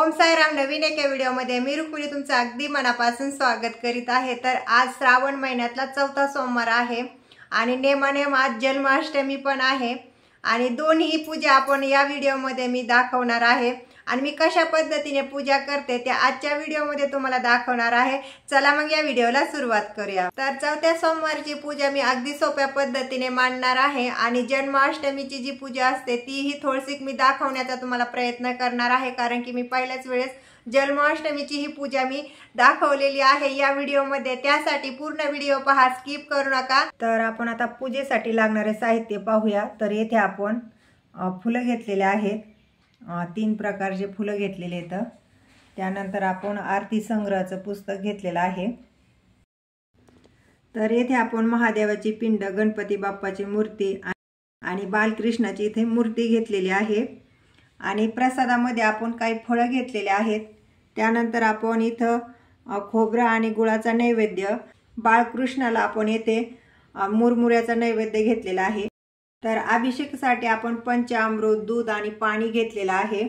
ओम साईराम। नवीन एका व्हिडिओमध्ये मी रुक्मिणी तुमचं अगदी मनापासून स्वागत करीत आहे। तर आज श्रावण महिन्यातला चौथा सोमवार आहे आणि नेमानेम आज जन्माष्टमी पण आहे आणि दोन्ही पूजा आपण या व्हिडिओमध्ये मी दाखवणार आहे आणि मी कशा पद्धतीने पूजा करते ते आजच्या व्हिडिओमध्ये तुम्हाला दाखवणार आहे। चला मग या व्हिडिओला सुरुवात करूया। तर चौथ्या सोमवारची पूजा मी अगदी सोप्या पद्धतीने मांडणार आहे आणि जन्माष्टमीची जी पूजा असते तीही थोडीशी मी दाखवण्याचा तुम्हाला प्रयत्न करणार आहे, कारण की मी पहिल्याच वेळेस जन्माष्टमीची ही पूजा मी दाखवलेली आहे या व्हिडिओमध्ये। त्यासाठी पूर्ण व्हिडिओ पहा, स्किप करू नका। तर आपण आता पूजेसाठी लागणारे साहित्य पाहूया। तर येथे आपण फुलं घेतलेले आहेत, 3 प्रकारचे फुलं घेतलेले आहेत। त्यानंतर आपण आरती संग्रहाचं पुस्तक घेतलेलं आहे। तर येथे आपण महादेवाची पिंड, गणपती बाप्पाची मूर्ती आणि बालकृष्णाची इथे मूर्ती घेतलेली आहे आणि प्रसादामध्ये आपण काही फळं घेतलेले आहेत। त्यानंतर आपण इथं खोबरा आणि गुळाचा नैवेद्य, बालकृष्णाला आपण येथे मुरमुऱ्याचा नैवेद्य घेतलेला आहे। तर अभिषेकासाठी आपण पंचामृत, दूध आणि पाणी घेतलेलं आहे।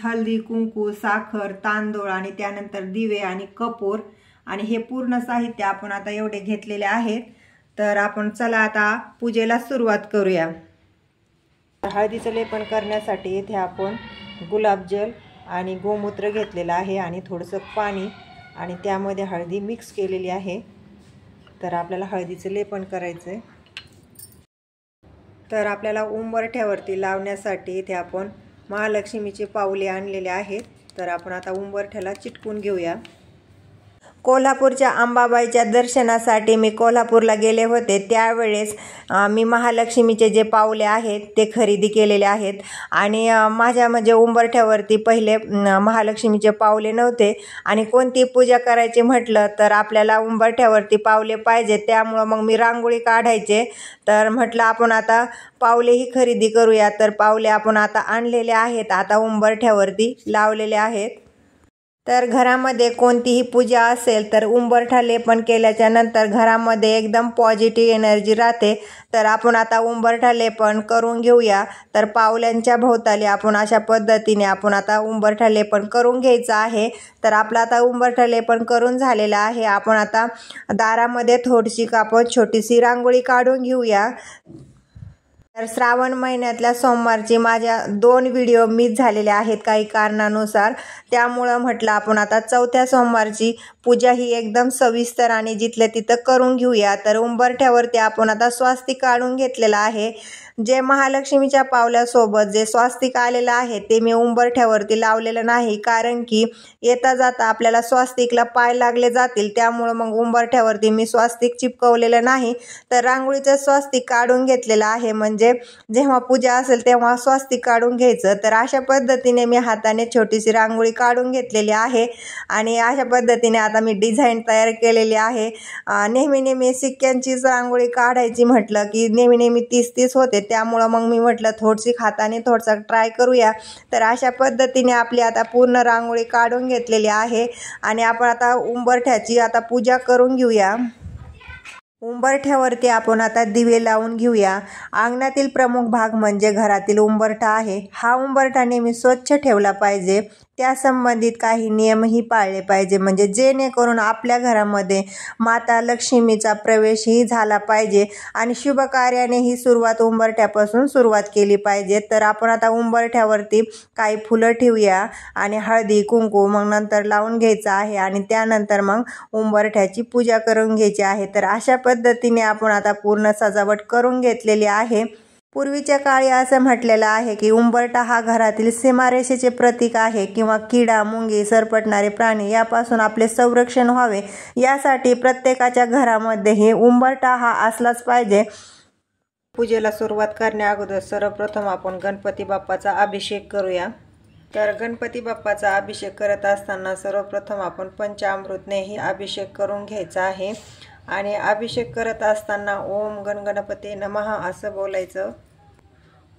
हळदी, कुंकू, साखर, तांदूळ आणि त्यानंतर दिवे आणि कपूर आणि हे पूर्ण साहित्य आपण आता एवढे घेतलेले आहेत। तर आपण चला आता पूजेला सुरुवात करूया। हळदीचं लेपन करण्यासाठी इथे आपण गुलाबजल आणि गोमूत्र घेतलेलं आहे आणि थोडंसं पाणी आणि त्यामध्ये हळदी मिक्स केलेली आहे। तर आपल्याला हळदीचं लेपन करायचं आहे। तर आपल्याला उंबरठ्यावरती लावण्यासाठी इथे आपण महालक्ष्मीचे पाऊले आणलेले आहेत। तर आपण आता उंबरठ्याला चिटकून घेऊया। कोल्हापूरच्या अंबाबाईच्या दर्शनासाठी मी कोल्हापूरला गेले होते, त्यावेळेस मी महालक्ष्मीचे जे पाऊले आहेत ते खरेदी केलेले आहेत आणि माझ्या म्हणजे उंबरठ्यावरती पहिले महालक्ष्मीचे पाऊले नव्हते आणि कोणती पूजा करायची म्हटलं तर आपल्याला उंबरठ्यावरती पाऊले पाहिजे, त्यामुळं मग मी रांगोळी काढायचे। तर म्हटलं आपण आता पाऊलेही खरेदी करूया। तर पाऊले आपण आता आणलेले आहेत, आता उंबरठ्यावरती लावलेले आहेत। तर घरामध्ये कोणतीही पूजा असेल तर उंबरठा लेपन केल्याच्या नंतर घरामध्ये एकदम पॉझिटिव्ह एनर्जी राहते। तर आपण आता उंबरठा लेपन करून घेऊया। तर पाऊल्यांच्या भोवताली आपण अशा पद्धतीने आपण आता उंबरठा लेपन करून घ्यायचं आहे। तर आपला आता उंबरठा लेपन करून झालेला आहे। आपण आता दारामध्ये थोडीशी आपण छोटीशी रांगोळी काढून घेऊया। तर श्रावण महिन्यातल्या सोमवारची माझ्या 2 व्हिडिओ मिस झालेले आहेत काही कारणानुसार, त्यामुळं म्हटलं आपण आता चौथ्या सोमवारची पूजा ही एकदम सविस्तर आणि जिथल्या तिथं करून घेऊया। तर उंबरठ्यावरती आपण आता स्वास्तिक काढून घेतलेला आहे। जे महालक्ष्मीच्या पावल्यासोबत जे स्वास्तिक आलेलं आहे ते मी उंबरठ्यावरती लावलेलं नाही, कारण की येता जाता आपल्याला स्वास्तिकला पाय लागले जातील, त्यामुळं मग उंबरठ्यावरती मी स्वास्तिक चिपकवलेलं नाही। तर रांगोळीचं स्वास्तिक काढून घेतलेलं आहे, म्हणजे जेव्हा पूजा असेल तेव्हा स्वास्तिक काढून घ्यायचं। तर अशा पद्धतीने मी हाताने छोटीशी रांगोळी काढून घेतलेली आहे आणि अशा पद्धतीने आता मी डिझाईन तयार केलेली आहे। नेहमी सिक्क्यांचीच रांगोळी काढायची म्हटलं की नेहमी 30 होते, त्यामुळं मग मी म्हटलं थोडीशी हाताने थोडसा ट्राय करूया। तर अशा पद्धतीने आपली आता पूर्ण रांगोळी काढून घेतलेली आहे आणि आपण आता उंबरठ्याची आता पूजा करून घेऊया। उंबरठ्यावरती आपण आता दिवे लावून घेऊया। अंगणातील प्रमुख भाग म्हणजे घरातील उंबरठा आहे। हा उंबरठा नेहमी स्वच्छ ठेवला पाहिजे, त्या संबंधित काही नियमही पाळले पाहिजे, म्हणजे जेणेकरून आपल्या घरामध्ये माता लक्ष्मीचा प्रवेशही झाला पाहिजे आणि शुभ कार्यानेही सुरुवात उंबरठ्यापासून सुरुवात केली पाहिजे। तर आपण आता उंबरठ्यावरती काही फुलं ठेवूया आणि हळदी कुंकू मग नंतर लावून घ्यायचं आहे आणि त्यानंतर मग उंबरठ्याची पूजा करून घ्यायची आहे। तर अशा पद्धतीने आपण आता पूर्ण सजावट करून घेतलेली आहे। पूर्वीच्या काळी असं म्हटलेलं आहे की उंबरठा हा घरातील सीमारेषेचे प्रतीक आहे किंवा किडा, मुंगी, सरपटणारे प्राणी यापासून आपले संरक्षण व्हावे यासाठी प्रत्येकाच्या घरामध्ये हे उंबरठा हा असलाच पाहिजे। पूजेला सुरुवात करण्या अगोदर सर्वप्रथम आपण गणपती बाप्पाचा अभिषेक करूया। तर गणपती बाप्पाचा अभिषेक करत असताना सर्वप्रथम आपण पंचामृतनेही अभिषेक करून घ्यायचा आहे आणि अभिषेक करत असताना ओम गणगणपते नमः असं बोलायचं।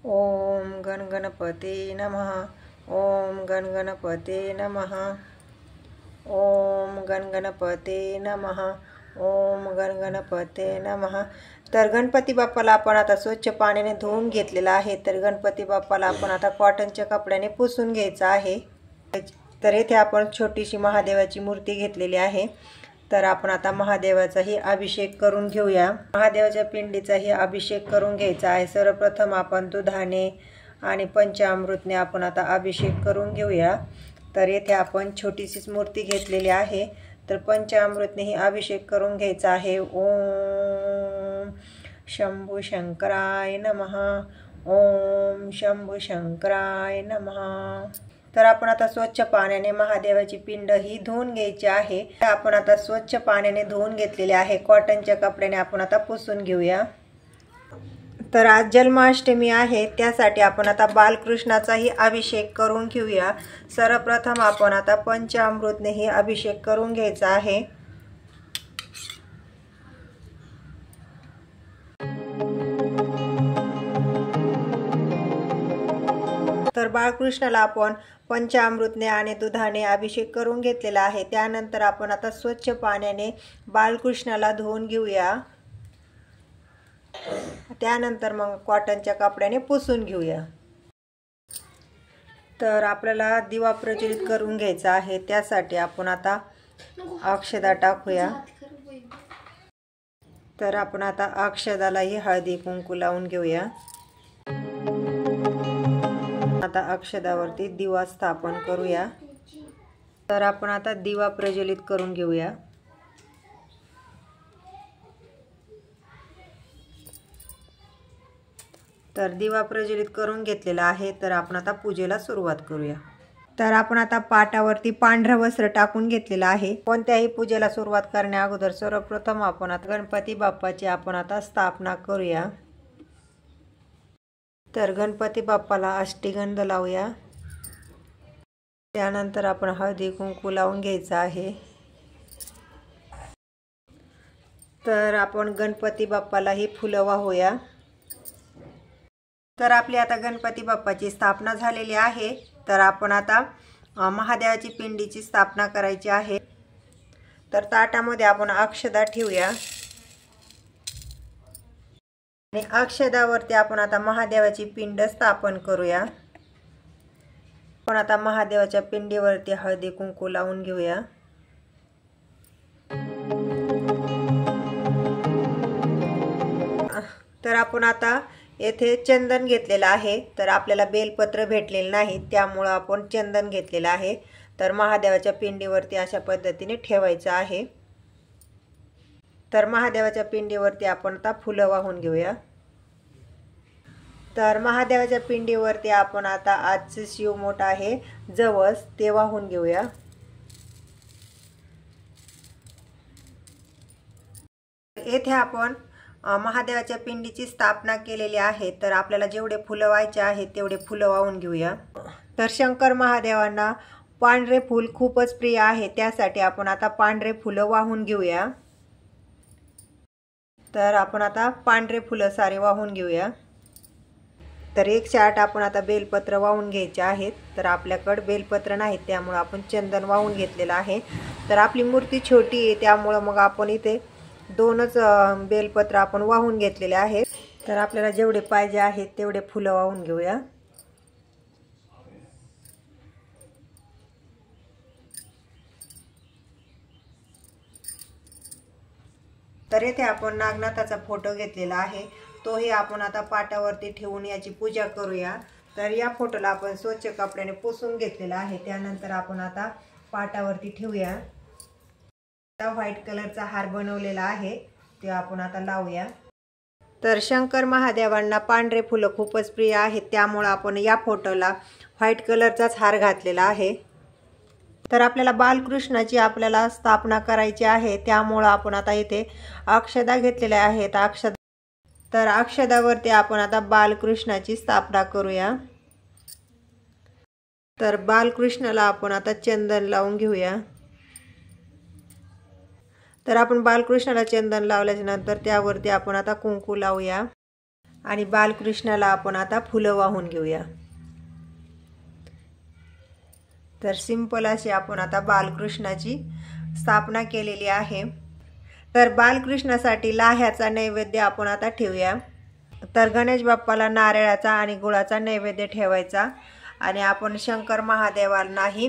ओम गणगणपते नमः, ओम गणगणपते नमः, ओम गणगणपते नमः, ओम गणगणपते नमः। तर गणपती बाप्पाला आपण आता स्वच्छ पाण्याने धुवून घेतलेला आहे। तर गणपती बाप्पाला आपण आता कॉटनच्या कपड्याने पुसून घ्यायचं आहे। तर येथे आपण छोटीशी महादेवाची मूर्ती घेतलेली आहे। तर आपण आता महादेवाचाही अभिषेक करून घेऊया। महादेवाच्या पिंडीचाही अभिषेक करून घ्यायचा आहे। सर्वप्रथम आपण दुधाने आणि पंचामृतने आपण आता अभिषेक करून घेऊया। तर येथे आपण छोटीशीच मूर्ती घेतलेली आहे। तर पंचामृतनेही अभिषेक करून घ्यायचा आहे। ओम शंभू शंकराय नमः, ओम शंभू शंकराय नमः। तर आपण आता स्वच्छ पाण्याने महादेवाची पिंड ही धुवून घ्यायची आहे। आपण आता स्वच्छ पाण्याने धुवून घेतलेले आहे। कॉटनच्या कपड्याने आपण आता पुसून घेऊया। तर आज जन्माष्टमी आहे, त्यासाठी आपण आता बालकृष्णाचाही अभिषेक करून घेऊया। सर्वप्रथम आपण आता पंचामृतनेही अभिषेक करून घ्यायचा आहे। तर बाळकृष्णाला आपण पंचामृतने आणि दुधाने अभिषेक करून घेतलेला आहे। त्यानंतर आपण आता स्वच्छ पाण्याने बाळकृष्णाला धुवून घेऊया। त्यानंतर मग कॉटनच्या कपड्याने पुसून घेऊया। तर आपल्याला दिवा प्रज्वलित करून घ्यायचा आहे, त्यासाठी आपण आता अक्षदा टाकूया। तर आपण आता अक्षदालाही हळदी कुंकू लावून घेऊया। आता अक्षदावरती दिवा स्थापन करूया। तर आपण आता दिवा प्रज्वलित करून घेऊया। तर दिवा प्रज्वलित करून घेतलेला आहे। तर आपण आता पूजेला सुरुवात करूया। तर आपण आता पाटावरती पांढरं वस्त्र टाकून घेतलेलं आहे। कोणत्याही पूजेला सुरुवात करण्या अगोदर सर्वप्रथम आपण आता गणपती बाप्पाची आपण आता स्थापना करूया। तर गणपती बाप्पाला अष्टगंध लावूया। त्यानंतर आपण हळदी कुंकू लावून घ्यायचं आहे। तर आपण गणपती बाप्पालाही फुलं वाहूया। तर आपली आता गणपती बाप्पाची स्थापना झालेली आहे। तर आपण आता महादेवाची पिंडीची स्थापना करायची आहे। तर ताटामध्ये आपण अक्षदा ठेवूया आणि अक्षदावरती आपण आता महादेवाची पिंड स्थापन करूया। आपण आता महादेवाच्या पिंडीवरती हळदी कुंकू लावून घेऊया। तर आपण आता येथे चंदन घेतलेलं आहे। तर आपल्याला बेलपत्र भेटलेलं नाही, त्यामुळे आपण चंदन घेतलेलं आहे। तर महादेवाच्या पिंडीवरती अशा पद्धतीने ठेवायचं आहे। तर महादेवाच्या पिंडीवरती आपण आता फुलं वाहून घेऊया। तर महादेवाच्या पिंडीवरती आपण आता आजचे शिवमोठ आहे जवस ते वाहून घेऊया। येथे आपण महादेवाच्या पिंडीची स्थापना केलेली आहे। तर आपल्याला जेवढे फुलं व्हायचे आहेत तेवढे फुलं वाहून घेऊया। तर शंकर महादेवांना पांढरे फूल खूपच प्रिय आहे, त्यासाठी आपण आता पांढरे फुलं वाहून घेऊया। तर आपण आता पांढरे फुलं सारे वाहून घेऊया। तर 108 आपण आता बेलपत्र वाहून घ्यायचे आहेत। तर आपल्याकडे बेलपत्र नाहीत, त्यामुळे आपण चंदन वाहून घेतलेलं आहे। तर आपली मूर्ती छोटी आहे, त्यामुळे मग आपण इथे 2च बेलपत्र आपण वाहून घेतलेले आहेत। तर आपल्याला जेवढे पाहिजे आहेत तेवढे फुलं वाहून घेऊया। तर येथे आपण नागनाथाचा फोटो घेतलेला आहे, तोही आपण आता पाटावरती ठेवून याची पूजा करूया। तर या फोटोला आपण स्वच्छ कपड्याने पुसून घेतलेला आहे। त्यानंतर आपण आता पाटावरती ठेवूया। व्हाईट कलरचा हार बनवलेला आहे, ते आपण आता लावूया। तर शंकर महादेवांना पांढरे फुलं खूपच प्रिय आहेत, त्यामुळे आपण या फोटोला व्हाईट कलरचाच हार घातलेला आहे। तर आपल्याला बालकृष्णाची आपल्याला स्थापना करायची आहे, त्यामुळे आपण आता इथे अक्षदा घेतलेल्या आहेत। तर अक्षदावरती आपण आता बालकृष्णाची स्थापना करूया। तर बालकृष्णाला आपण आता चंदन लावून घेऊया। तर आपण बालकृष्णाला चंदन लावल्याच्या नंतर त्यावरती आपण आता कुंकू लावूया आणि बालकृष्णाला आपण आता फुलं वाहून घेऊया। तर सिंपल अशी आपण आता बालकृष्णाची स्थापना केलेली आहे। तर बालकृष्णासाठी लाह्याचा नैवेद्य आपण आता ठेवूया। तर गणेश बाप्पाला नारळाचा आणि गुळाचा नैवेद्य ठेवायचा आणि आपण शंकर महादेवांनाही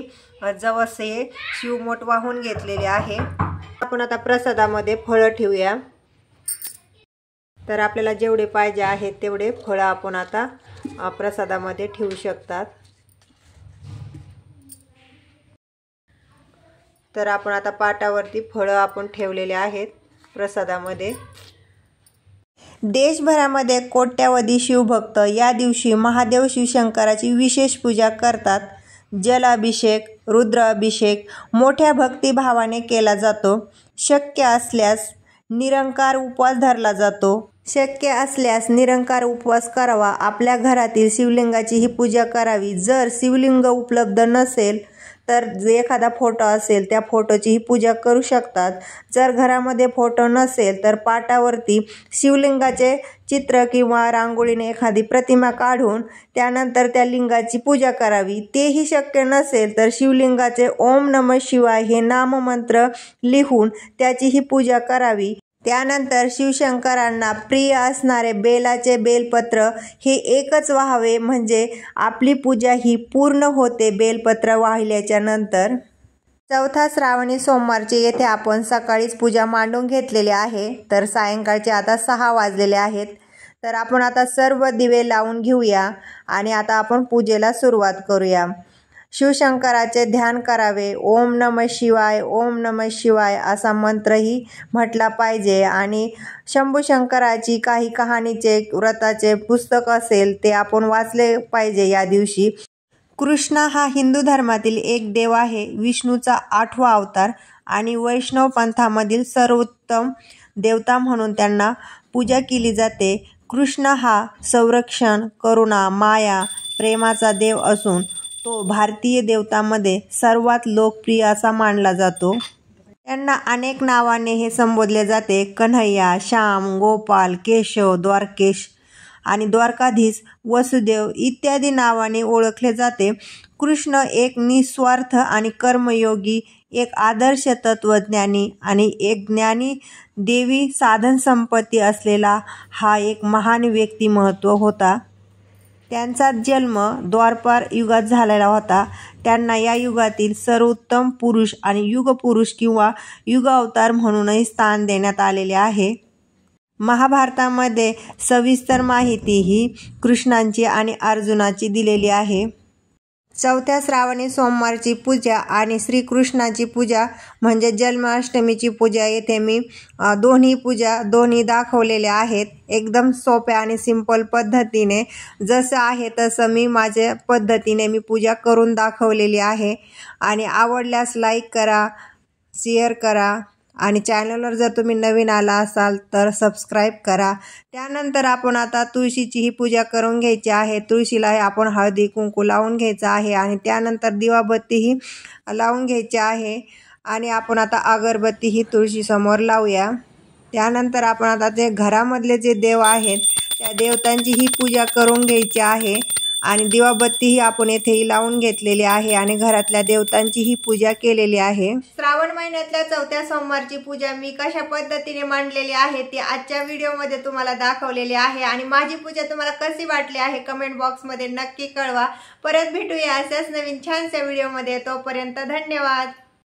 जवसे शिवमोठ वाहून घेतलेले आहे। आपण आता प्रसादामध्ये फळं ठेवूया। तर आपल्याला जेवढे पाहिजे आहेत तेवढे फळं आपण आता प्रसादामध्ये ठेवू शकतात। तर आपण आता पाटावरती फळं आपण ठेवलेले आहेत प्रसादामध्ये। देशभरामध्ये कोट्यावधी शिवभक्त या दिवशी महादेव शिवशंकराची विशेष पूजा करतात। जलाभिषेक, रुद्राभिषेक मोठ्या भक्तिभावाने केला जातो। शक्य असल्यास निरंकार उपवास धरला जातो। निरंकार उपवास करावा। आपल्या घरातील शिवलिंगाची ही पूजा करावी। जर शिवलिंग उपलब्ध नसेल तर एखादा फोटो असेल त्या फोटोची ही पूजा करू शकतात। जर घरामध्ये फोटो नसेल तर पाटावरती शिवलिंगाचे चित्र किंवा रांगोळीने एखादी प्रतिमा काढून त्यानंतर त्या लिंगाची पूजा करावी। तेही शक्य नसेल तर शिवलिंगाचे ओम नमः शिवाय हे नाममंत्र लिहून त्याची ही पूजा करावी। त्यानंतर शिवशंकरांना प्रिय असणारे बेलाचे बेलपत्र हे एकच वाहावे, म्हणजे आपली पूजा ही पूर्ण होते बेलपत्र वाहिल्याच्या नंतर। चौथा श्रावणी सोमवारचे येथे आपण सकाळीच पूजा मांडून घेतलेली आहे। तर सायंकाळचे आता 6 वाजलेले आहेत। तर आपण आता सर्व दिवे लावून घेऊया आणि आता आपण पूजेला सुरुवात करूया। शिवशंकराचे ध्यान करावे। ओम नमः शिवाय, ओम नमः शिवाय असा मंत्रही म्हटला पाहिजे। आणि शंभूशंकराची काही कहाणीचे व्रताचे पुस्तक असेल ते आपण वाचले पाहिजे या दिवशी। कृष्ण हा हिंदू धर्मातील एक देव आहे। विष्णूचा 8वा अवतार आणि वैष्णव पंथामधील सर्वोत्तम देवता म्हणून त्यांना पूजा केली जाते। कृष्ण हा संरक्षण, करुणा, माया, प्रेमाचा देव असून तो भारतीय देवतांमध्ये सर्वात लोकप्रिय असा मानला जातो। त्यांना अनेक नावाने हे संबोधले जाते। कन्हैया, श्याम, गोपाल, केशव, द्वारकेश आणि द्वारकाधीश, वसुदेव इत्यादी नावाने ओळखले जाते। कृष्ण एक निस्वार्थ आणि कर्मयोगी, एक आदर्श तत्वज्ञानी आणि एक ज्ञानी देवी साधन संपत्ती असलेला हा एक महान व्यक्तिमत्व होता। त्यांचा जन्म द्वापार युगात झालेला होता। त्यांना या युगातील सर्वोत्तम पुरुष आणि युगपुरुष किंवा युगावतार म्हणूनही स्थान देण्यात आलेले आहे। महाभारतामध्ये सविस्तर माहिती ही कृष्णांची आणि अर्जुनाची दिलेली आहे। चौथ्या श्रावणी सोमवारची पूजा आणि श्रीकृष्णाची पूजा म्हणजे जन्माष्टमीची पूजा येथे मी दोन्ही दाखवलेल्या आहेत। एकदम सोप्या आणि सिंपल पद्धतीने जसं आहे तसं मी माझ्या पद्धतीने मी पूजा करून दाखवलेली आहे। आणि आवडल्यास लाईक करा, शेअर करा आणि चॅनलवर जर तुम्ही नवीन आला असाल तर सबस्क्राईब करा। त्यानंतर आपण आता तुळशीची ही पूजा करून घ्यायची आहे। तुळशीला आपण हळदी कुंकू लावून घ्यायचं आहे आणि त्यानंतर दिवाबत्तीही लावून घ्यायची आहे। आणि आपण आता अगरबत्ती ही तुळशीसमोर लावूया। त्यानंतर आपण आता ते घरामधले जे देव आहेत त्या देवतांची ही पूजा करून घ्यायची आहे आणि दिवाबत्तीही आपण येथेही लावून घेतलेली आहे आणि घरातल्या देवतांची ही पूजा केलेली आहे। श्रावण महिन्यातल्या चौथ्या सोमवारची पूजा मी कशा पद्धतीने मांडलेली आहे ती आजच्या व्हिडिओमध्ये तुम्हाला दाखवलेली आहे। आणि माझी पूजा तुम्हाला कशी वाटली आहे कमेंट बॉक्समध्ये नक्की कळवा। परत भेटूया अशाच नवीन छानशा व्हिडिओमध्ये। तोपर्यंत धन्यवाद।